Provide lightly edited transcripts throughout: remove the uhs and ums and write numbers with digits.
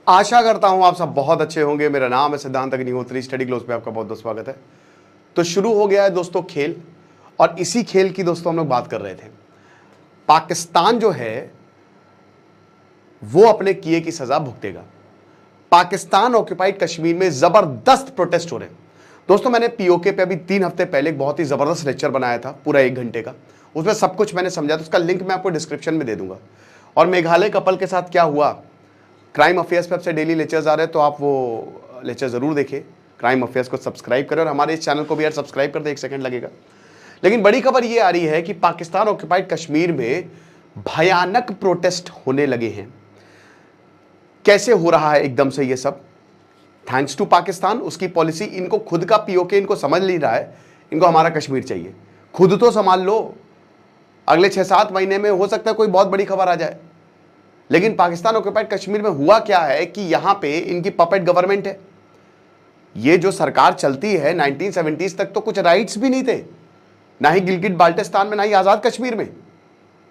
आशा करता हूं आप सब बहुत अच्छे होंगे। मेरा नाम है सिद्धांत अग्निहोत्री, स्टडी ग्लोस पे आपका बहुत बहुत स्वागत है। तो शुरू हो गया है दोस्तों खेल, और इसी खेल की दोस्तों हम लोग बात कर रहे थे। पाकिस्तान जो है वो अपने किए की सजा भुगतेगा। पाकिस्तान ऑक्युपाइड कश्मीर में जबरदस्त प्रोटेस्ट हो रहे हैं दोस्तों। मैंने पीओके पे अभी 3 हफ्ते पहले एक बहुत ही जबरदस्त लेक्चर बनाया था, पूरा 1 घंटे का। उसमें सब कुछ मैंने समझा, तो उसका लिंक मैं आपको डिस्क्रिप्शन में दे दूंगा। और मेघालय कपल के साथ क्या हुआ, क्राइम अफेयर्स पे आपसे डेली लेक्चर्स आ रहे हैं, तो आप वो लेक्चर जरूर देखें। क्राइम अफेयर्स को सब्सक्राइब करें और हमारे इस चैनल को भी यार सब्सक्राइब कर दे, 1 सेकंड लगेगा। लेकिन बड़ी खबर ये आ रही है कि पाकिस्तान ऑक्युपाइड कश्मीर में भयानक प्रोटेस्ट होने लगे हैं। कैसे हो रहा है एकदम से ये सब? थैंक्स टू पाकिस्तान, उसकी पॉलिसी। इनको खुद का पीओके इनको समझ नहीं रहा है, इनको हमारा कश्मीर चाहिए। खुद तो संभाल लो, अगले 6-7 महीने में हो सकता है कोई बहुत बड़ी खबर आ जाए। लेकिन पाकिस्तान ऑक्युपाइड कश्मीर में हुआ क्या है कि यहां पे इनकी पपेट गवर्नमेंट है। ये जो सरकार चलती है 1970s तक तो कुछ राइट्स भी नहीं थे, ना ही गिलगिट बाल्टिस्तान में, ना ही आजाद कश्मीर में।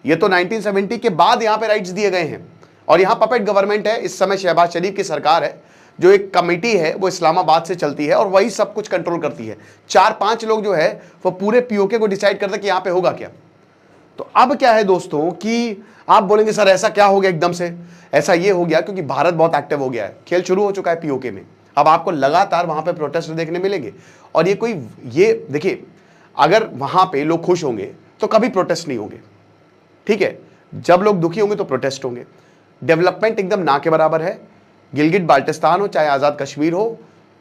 ये तो 1970 के बाद यहां पे राइट्स दिए गए हैं, और यहां पपेट गवर्नमेंट है। इस समय शहबाज शरीफ की सरकार है, जो एक कमेटी है वो इस्लामाबाद से चलती है और वही सब कुछ कंट्रोल करती है। 4-5 लोग जो है वो पूरे पीओके को डिसाइड करते हैं कि यहां पे होगा क्या। तो अब क्या है दोस्तों कि आप बोलेंगे सर ऐसा क्या हो गया एकदम से? ऐसा ये हो गया क्योंकि भारत बहुत एक्टिव हो गया है, खेल शुरू हो चुका है पीओके में। अब आपको लगातार वहां पे प्रोटेस्ट देखने मिलेंगे। और ये देखिए, अगर वहां पे लोग खुश होंगे तो कभी प्रोटेस्ट नहीं होंगे, ठीक है। जब लोग दुखी होंगे तो प्रोटेस्ट होंगे। डेवलपमेंट एकदम ना के बराबर है। गिलगिट बाल्टिस्तान हो चाहे आजाद कश्मीर हो,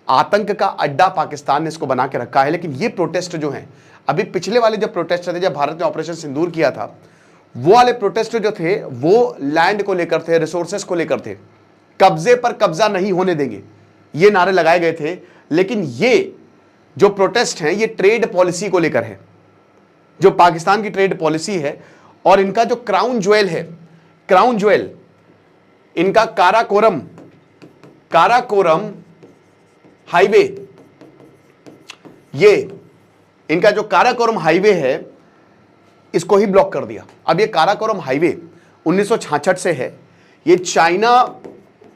आतंक का अड्डा पाकिस्तान ने इसको बना के रखा है। लेकिन ये प्रोटेस्ट जो हैं, अभी पिछले वाले जब प्रोटेस्ट थे, जब भारत ने ऑपरेशन सिंदूर किया था, वो वाले प्रोटेस्ट जो थे वो लैंड को लेकर थे, रिसोर्सेस को लेकर थे। कब्जे पर कब्जा नहीं होने देंगे, ये नारे लगाए गए थे। लेकिन ये जो प्रोटेस्ट हैं ये ट्रेड पॉलिसी को लेकर है, जो पाकिस्तान की ट्रेड पॉलिसी है। और इनका जो क्राउन ज्वेल है, क्राउन ज्वेल इनका काराकोरम हाईवे, ये इनका जो काराकोरम हाईवे है इसको ही ब्लॉक कर दिया। अब ये काराकोरम हाईवे 1966 से है। ये चाइना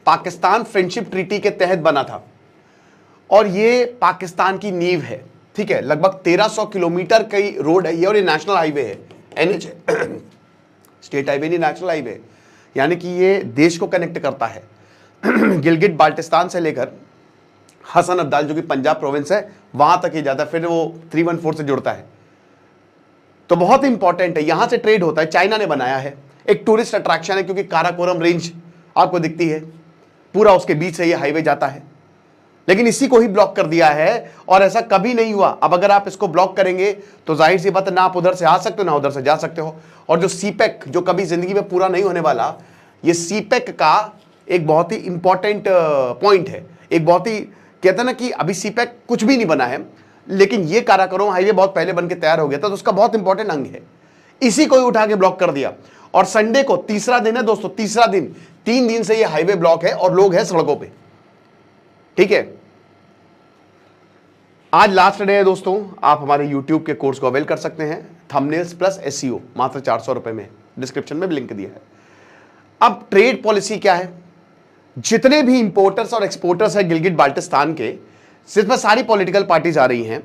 पाकिस्तान फ्रेंडशिप ट्रीटी के तहत बना था, और ये पाकिस्तान की नींव है, ठीक है। लगभग 1300 किलोमीटर की रोड है ये, और ये नेशनल हाईवे है, एनएच स्टेट हाईवे नहीं, नेशनल हाईवे। यानी कि ये देश को कनेक्ट करता है गिलगिट बाल्टिस्तान से लेकर हसन अब्दाल जो कि पंजाब प्रोविंस है वहां तक ही जाता है, फिर वो 314 से जुड़ता है। तो बहुत इंपॉर्टेंट है, यहां से ट्रेड होता है। चाइना ने बनाया है, एक टूरिस्ट अट्रैक्शन है, क्योंकि काराकोरम रेंज आपको दिखती है, पूरा उसके बीच से ये हाईवे जाता है। लेकिन इसी को ही ब्लॉक कर दिया है, और ऐसा कभी नहीं हुआ। अब अगर आप इसको ब्लॉक करेंगे तो जाहिर सी बात है, ना आप उधर से आ सकते हो ना उधर से जा सकते हो। और जो सीपेक, जो कभी जिंदगी में पूरा नहीं होने वाला, ये सीपेक का एक बहुत ही इंपॉर्टेंट पॉइंट है। एक बहुत ही, कहते हैं ना कि अभी सीपेक कुछ भी नहीं बना है, लेकिन ये काराकोरम हाईवे बहुत पहले बन के तैयार हो गया था, तो उसका बहुत इंपॉर्टेंट अंग है। इसी को ही उठा के ब्लॉक कर दिया। और संडे को तीसरा दिन है दोस्तों, तीसरा दिन, 3 दिन से ये हाईवे ब्लॉक है और लोग हैं सड़कों पे, ठीक है। आज लास्ट डे है दोस्तों, आप हमारे YouTube के कोर्स को अवेल कर सकते हैं। थंबनेल्स प्लस एसईओ मात्र 400 रुपए में, डिस्क्रिप्शन में भी लिंक दिया है। अब ट्रेड पॉलिसी क्या है? जितने भी इंपोर्टर्स और एक्सपोर्टर्स हैं गिलगिट बाल्टिस्तान के, जिसमें सारी पॉलिटिकल पार्टीज आ रही हैं,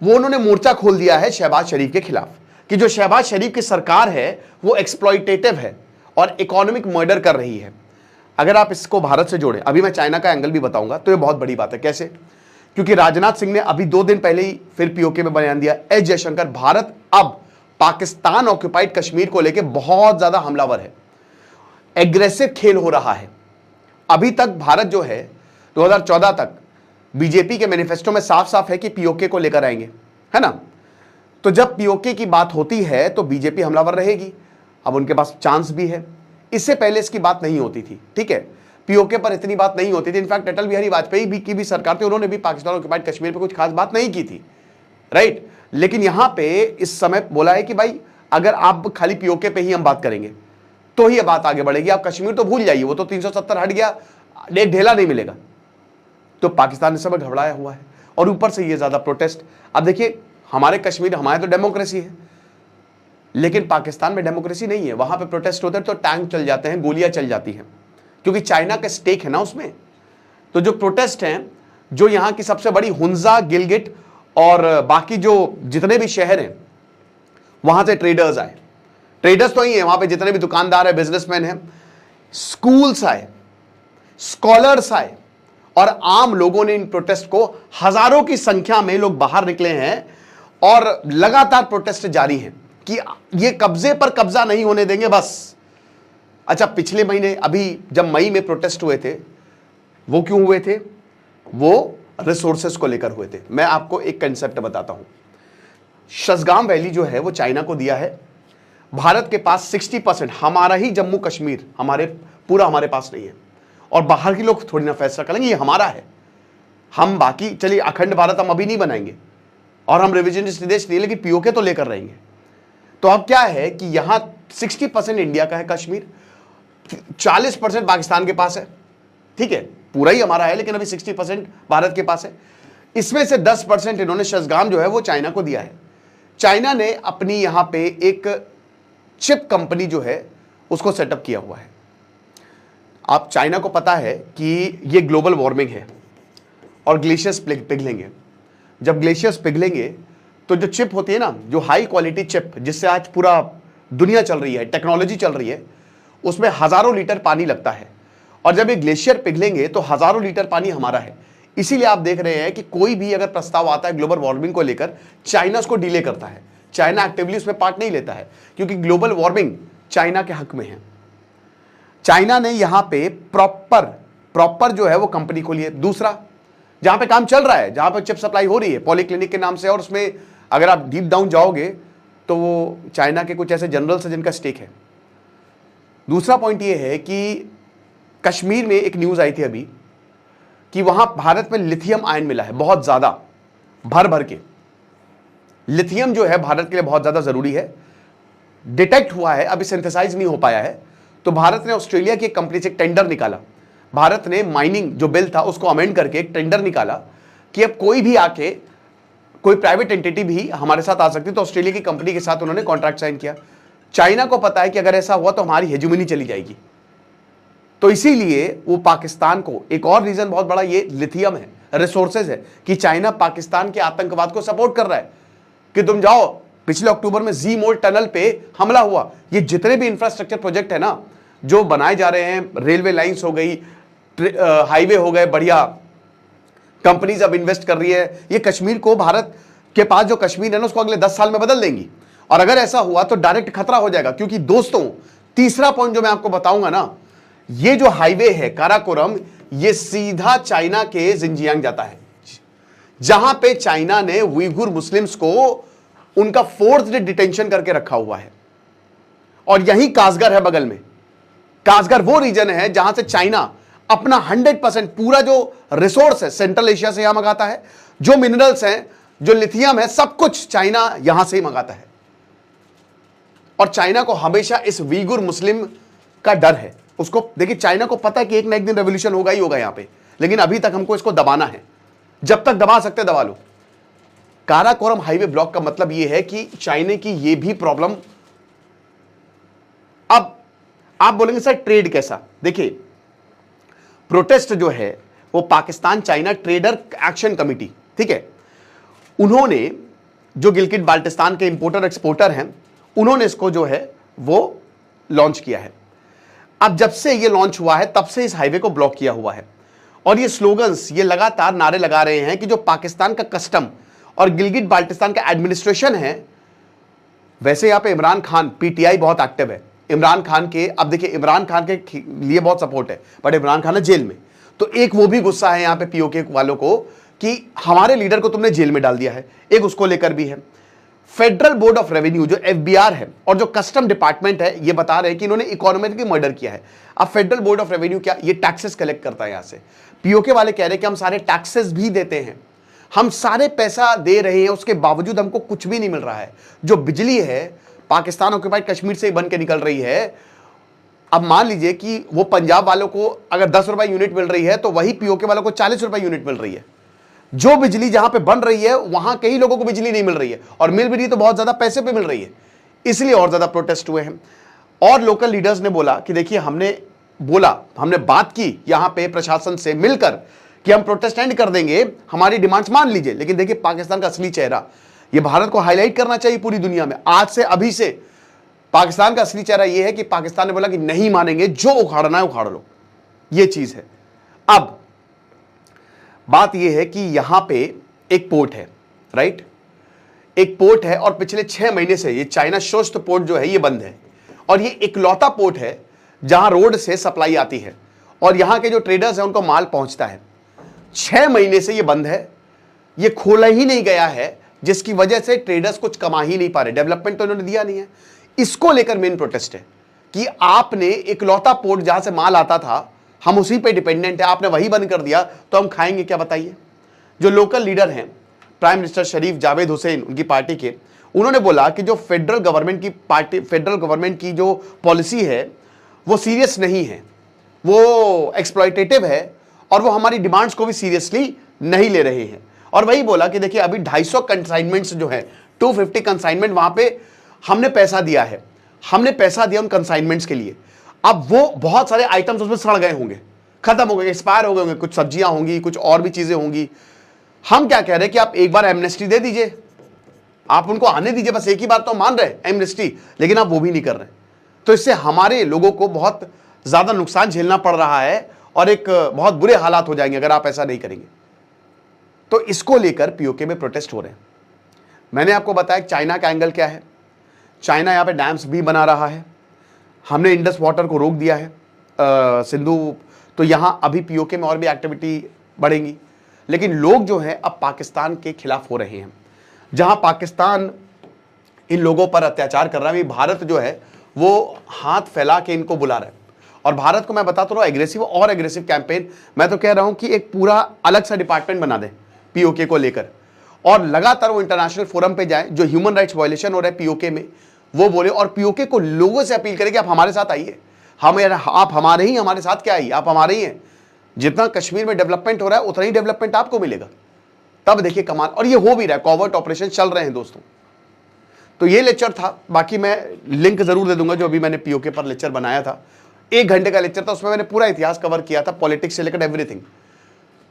वो उन्होंने मोर्चा खोल दिया है शहबाज शरीफ के खिलाफ, कि जो शहबाज शरीफ की सरकार है वो एक्सप्लॉइटेटिव है और इकोनॉमिक मर्डर कर रही है। अगर आप इसको भारत से जोड़ें, अभी मैं चाइना का एंगल भी बताऊंगा, तो ये बहुत बड़ी बात है। कैसे? क्योंकि राजनाथ सिंह ने अभी 2 दिन पहले ही फिर पीओके में बयान दिया, एस जयशंकर, भारत अब पाकिस्तान ऑक्युपाइड कश्मीर को लेकर बहुत ज्यादा हमलावर है, एग्रेसिव खेल हो रहा है। अभी तक भारत जो है 2014 तक बीजेपी के मैनिफेस्टो में साफ साफ है कि पीओके को लेकर आएंगे, है ना। तो जब पीओके की बात होती है तो बीजेपी हमलावर रहेगी। अब उनके पास चांस भी है, इससे पहले इसकी बात नहीं होती थी, ठीक है। पीओके पर इतनी बात नहीं होती थी। इनफैक्ट अटल बिहारी वाजपेयी की भी सरकार थी, उन्होंने भी पाकिस्तान ऑक्युपाइड कश्मीर पर कुछ खास बात नहीं की थी, राइट। लेकिन यहां पे इस समय बोला है कि भाई अगर आप खाली पीओके पे ही हम बात करेंगे तो ही बात आगे बढ़ेगी, आप कश्मीर तो भूल जाइए, वो तो 370 हट गया, एक ढेला नहीं मिलेगा। तो पाकिस्तान इस समय घबराया हुआ है, और ऊपर से ये ज्यादा प्रोटेस्ट। अब देखिए, हमारे कश्मीर, हमारे तो डेमोक्रेसी है, लेकिन पाकिस्तान में डेमोक्रेसी नहीं है। वहां पे प्रोटेस्ट होते हैं तो टैंक चल जाते हैं, गोलियां चल जाती हैं, क्योंकि चाइना का स्टेक है ना उसमें। तो जो प्रोटेस्ट हैं, जो यहां की सबसे बड़ी हुंजा, गिलगिट और बाकी जो जितने भी शहर हैं, वहां से ट्रेडर्स आए। ट्रेडर्स तो ही है, वहां पे जितने भी दुकानदार है, बिजनेसमैन हैं, स्कूल्स आए, स्कॉलर्स आए, और आम लोगों ने इन प्रोटेस्ट को, हजारों की संख्या में लोग बाहर निकले हैं और लगातार प्रोटेस्ट जारी हैं कि ये कब्जे पर कब्जा नहीं होने देंगे बस। अच्छा, पिछले महीने अभी जब मई में प्रोटेस्ट हुए थे, वो क्यों हुए थे? वो रिसोर्सेस को लेकर हुए थे। मैं आपको एक कंसेप्ट बताता हूं। शसगाम वैली जो है वो चाइना को दिया है। भारत के पास 60%, हमारा ही जम्मू कश्मीर हमारे पास नहीं है, और बाहर के लोग थोड़ी ना फैसला करेंगे ये हमारा है। हम बाकी, चलिए अखंड भारत हम अभी नहीं बनाएंगे और हम रिविजनिस्ट देश नहीं, लेकिन पीओके तो लेकर रहेंगे। तो अब क्या है कि यहां 60% इंडिया का है कश्मीर, 40% पाकिस्तान के पास है, ठीक है, पूरा ही हमारा है, लेकिन अभी 60% भारत के पास है। इसमें से 10% इन्होंने शसगाम जो है वो चाइना को दिया है। चाइना ने अपनी यहां पे एक चिप कंपनी जो है उसको सेटअप किया हुआ है। आप, चाइना को पता है कि ये ग्लोबल वार्मिंग है और ग्लेशियर्स पिघलेंगे। जब ग्लेशियर्स पिघलेंगे तो जो चिप होती है ना, जो हाई क्वालिटी चिप जिससे आज पूरा दुनिया चल रही है, टेक्नोलॉजी चल रही है, उसमें हजारों लीटर पानी लगता है, और जब ये ग्लेशियर पिघलेंगे तो हजारों लीटर पानी हमारा है। इसीलिए आप देख रहे हैं कि कोई भी अगर प्रस्ताव आता है ग्लोबल वार्मिंग को लेकर, चाइना उसको डिले करता है। चाइना एक्टिवली उसमें पार्ट नहीं लेता है, क्योंकि ग्लोबल वार्मिंग चाइना के हक में है। चाइना ने यहां पे प्रॉपर जो है वो कंपनी खोली है। दूसरा, जहां पे काम चल रहा है, जहां पे चिप सप्लाई हो रही है पॉलीक्लिनिक के नाम से, और उसमें अगर आप डीप डाउन जाओगे तो वो चाइना के कुछ ऐसे जनरल्स हैं जिनका स्टेक है। दूसरा पॉइंट ये है कि कश्मीर में एक न्यूज आई थी अभी कि वहां भारत में लिथियम आयन मिला है बहुत ज्यादा, भर भर के। लिथियम जो है भारत के लिए बहुत ज्यादा जरूरी है, डिटेक्ट हुआ है, अभी सिंथेसाइज नहीं हो पाया है। तो भारत ने ऑस्ट्रेलिया की एक कंपनी से एक टेंडर निकाला। भारत ने माइनिंग जो बिल था उसको अमेंड करके एक टेंडर निकाला कि अब कोई भी आके, कोई प्राइवेट एंटिटी भी हमारे साथ आ सकती है। तो ऑस्ट्रेलिया की कंपनी के साथ उन्होंने कॉन्ट्रैक्ट साइन किया। चाइना को पता है कि अगर ऐसा हुआ तो हमारी हेजुमनी चली जाएगी, तो इसीलिए वो पाकिस्तान को, एक और रीजन बहुत बड़ा ये लिथियम है, रिसोर्सेज है, कि चाइना पाकिस्तान के आतंकवाद को सपोर्ट कर रहा है कि तुम जाओ। पिछले अक्टूबर में जी मोल टनल पे हमला हुआ। ये जितने भी इंफ्रास्ट्रक्चर प्रोजेक्ट है ना जो बनाए जा रहे हैं, रेलवे लाइंस हो गई, हाईवे हो गए, बढ़िया कंपनीज अब इन्वेस्ट कर रही है, ये कश्मीर को, भारत के पास जो कश्मीर है ना उसको अगले 10 साल में बदल देंगी। और अगर ऐसा हुआ तो डायरेक्ट खतरा हो जाएगा। क्योंकि दोस्तों, तीसरा पॉइंट जो मैं आपको बताऊंगा ना, ये जो हाईवे है काराकोरम, ये सीधा चाइना के जिंजियांग जाता है, जहां पे चाइना ने उइगुर मुस्लिम्स को उनका 4th डे डिटेंशन करके रखा हुआ है। और यही कासगर है बगल में। कासगर वो रीजन है जहां से चाइना अपना 100% पूरा जो रिसोर्स है सेंट्रल एशिया से यहां मंगाता है, जो मिनरल्स हैं, जो लिथियम है, सब कुछ चाइना यहां से ही मंगाता है। और चाइना को हमेशा इस उइगुर मुस्लिम का डर है। उसको देखिए, चाइना को पता है कि एक ना एक दिन रेवोल्यूशन होगा ही होगा यहां पे, लेकिन अभी तक हमको इसको दबाना है। जब तक दबा सकते दबा लो। काराकोरम हाईवे ब्लॉक का मतलब यह है कि चाइना की यह भी प्रॉब्लम। अब आप बोलेंगे सर ट्रेड कैसा? देखिए, प्रोटेस्ट जो है वो Pakistan China trader action committee, ठीक है, उन्होंने, जो गिलगिट बाल्टिस्तान के इंपोर्टर एक्सपोर्टर हैं, उन्होंने इसको जो है वो लॉन्च किया है। अब जब से ये लॉन्च हुआ है तब से इस हाईवे को ब्लॉक किया हुआ है, और ये स्लोगन्स, ये लगातार नारे लगा रहे हैं कि जो पाकिस्तान का कस्टम और गिलगिट बाल्टिस्तान का एडमिनिस्ट्रेशन है, वैसे यहां पे इमरान खान, पीटीआई बहुत एक्टिव है। इमरान खान के, अब देखिए, इमरान खान के लिए बहुत सपोर्ट है, बट इमरान खान है जेल में, तो एक वो भी गुस्सा है यहां पे पीओके वालों को कि हमारे लीडर को तुमने जेल में डाल दिया है, एक उसको लेकर भी है। फेडरल बोर्ड ऑफ रेवेन्यू जो एफबीआर है और जो कस्टम डिपार्टमेंट है, ये बता रहे हैं कि इन्होंने इकोनॉमिकली मर्डर किया है। अब फेडरल बोर्ड ऑफ रेवेन्यू क्या, ये टैक्सेस कलेक्ट करता है यहां से। पीओके वाले कह रहे हैं कि हम सारे टैक्सेस भी देते हैं, हम सारे पैसा दे रहे हैं, उसके बावजूद हमको कुछ भी नहीं मिल रहा है। जो बिजली है पाकिस्तान ऑक्यूपाइड कश्मीर से ही बन के निकल रही है। अब मान लीजिए कि वो पंजाब वालों को अगर 10 रुपए यूनिट मिल रही है, तो वही पीओके वालों को 40 रुपए यूनिट मिल रही है। जो बिजली जहां पे बन रही है वहां कई लोगों को बिजली नहीं मिल रही है, और मिल भी रही है तो बहुत ज्यादा पैसे पे मिल रही है। इसलिए और ज्यादा प्रोटेस्ट हुए हैं। और लोकल लीडर्स ने बोला कि देखिए, हमने बोला, हमने बात की यहां पे प्रशासन से मिलकर कि हम प्रोटेस्ट एंड कर देंगे, हमारी डिमांड्स मान लीजिए। लेकिन देखिए पाकिस्तान का असली चेहरा, ये भारत को हाईलाइट करना चाहिए पूरी दुनिया में। आज से अभी से पाकिस्तान का असली चेहरा यह है कि पाकिस्तान ने बोला कि नहीं मानेंगे, जो उखाड़ना है उखाड़ लो, यह चीज है। अब बात यह है कि यहां पे एक पोर्ट है, राइट, एक पोर्ट है और पिछले 6 महीने से ये चाइना शोस्ट पोर्ट जो है ये बंद है। और ये इकलौता पोर्ट है जहां रोड से सप्लाई आती है और यहां के जो ट्रेडर्स हैं उनको माल पहुंचता है। 6 महीने से ये बंद है, ये खोला ही नहीं गया है, जिसकी वजह से ट्रेडर्स कुछ कमा ही नहीं पा रहे। डेवलपमेंट तो इन्होंने दिया नहीं है। इसको लेकर मेन प्रोटेस्ट है कि आपने इकलौता पोर्ट जहां से माल आता था, हम उसी पे डिपेंडेंट है, आपने वही बंद कर दिया तो हम खाएंगे क्या, बताइए। जो लोकल लीडर हैं, प्राइम मिनिस्टर शरीफ जावेद हुसैन उनकी पार्टी के, उन्होंने बोला कि जो फेडरल गवर्नमेंट की जो पॉलिसी है वो सीरियस नहीं है, वो एक्सप्लॉयटेटिव है और वो हमारी डिमांड्स को भी सीरियसली नहीं ले रहे हैं। और वही बोला कि देखिए अभी 250 कंसाइनमेंट्स जो है, 250 कंसाइनमेंट वहां पे हमने पैसा दिया है, हमने पैसा दिया उन कंसाइनमेंट्स के लिए। अब वो बहुत सारे आइटम्स उसमें सड़ गए होंगे, खत्म हो गए, एक्सपायर हो गए होंगे, कुछ सब्जियां होंगी, कुछ और भी चीजें होंगी। हम क्या कह रहे हैं कि आप एक बार एमनेस्टी दे दीजिए, आप उनको आने दीजिए, बस एक ही बार तो मान रहे एमनेस्टी, लेकिन आप वो भी नहीं कर रहे। तो इससे हमारे लोगों को बहुत ज्यादा नुकसान झेलना पड़ रहा है और एक बहुत बुरे हालात हो जाएंगे अगर आप ऐसा नहीं करेंगे। तो इसको लेकर पीओके में प्रोटेस्ट हो रहे हैं। मैंने आपको बताया चाइना का एंगल क्या है। चाइना यहां पे डैम्स भी बना रहा है, हमने इंडस वाटर को रोक दिया है, सिंधु, तो यहां अभी पीओके में और भी एक्टिविटी बढ़ेंगी। लेकिन लोग जो हैं अब पाकिस्तान के खिलाफ हो रहे हैं। जहां पाकिस्तान इन लोगों पर अत्याचार कर रहा है, भारत जो है वो हाथ फैला के इनको बुला रहा है। और भारत को मैं बताता हूं एग्रेसिव कैंपेन, मैं तो कह रहा हूं कि एक पूरा अलग सा डिपार्टमेंट बना दे पीओके को लेकर और लगातार वो इंटरनेशनल फोरम पे जाए, जो ह्यूमन राइट्स वायलेशन हो रहा है पीओके में वो बोले, और पीओके को लोगों से अपील करे कि आप हमारे साथ आइए, आप हमारे साथ क्या आइए, आप हमारे ही हैं। जितना कश्मीर में डेवलपमेंट हो रहा है उतना ही डेवलपमेंट आपको मिलेगा। तब देखिए कमाल, और ये हो भी रहा है, कॉवर्ट ऑपरेशन चल रहे हैं दोस्तों। तो ये लेक्चर था, बाकी मैं लिंक जरूर दे दूंगा जो अभी मैंने पीओके पर लेक्चर बनाया था, 1 घंटे का लेक्चर था, उसमें मैंने पूरा इतिहास कवर किया था, पॉलिटिक्स से लेकर एवरीथिंग।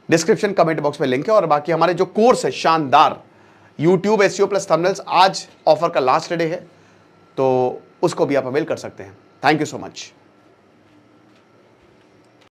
डिस्क्रिप्शन कमेंट बॉक्स में लिंक है। और बाकी हमारे जो कोर्स है शानदार यूट्यूब एसईओ प्लस थंबनेल्स, आज ऑफर का लास्ट डे है, तो उसको भी आप अवेल कर सकते हैं। Thank you so much.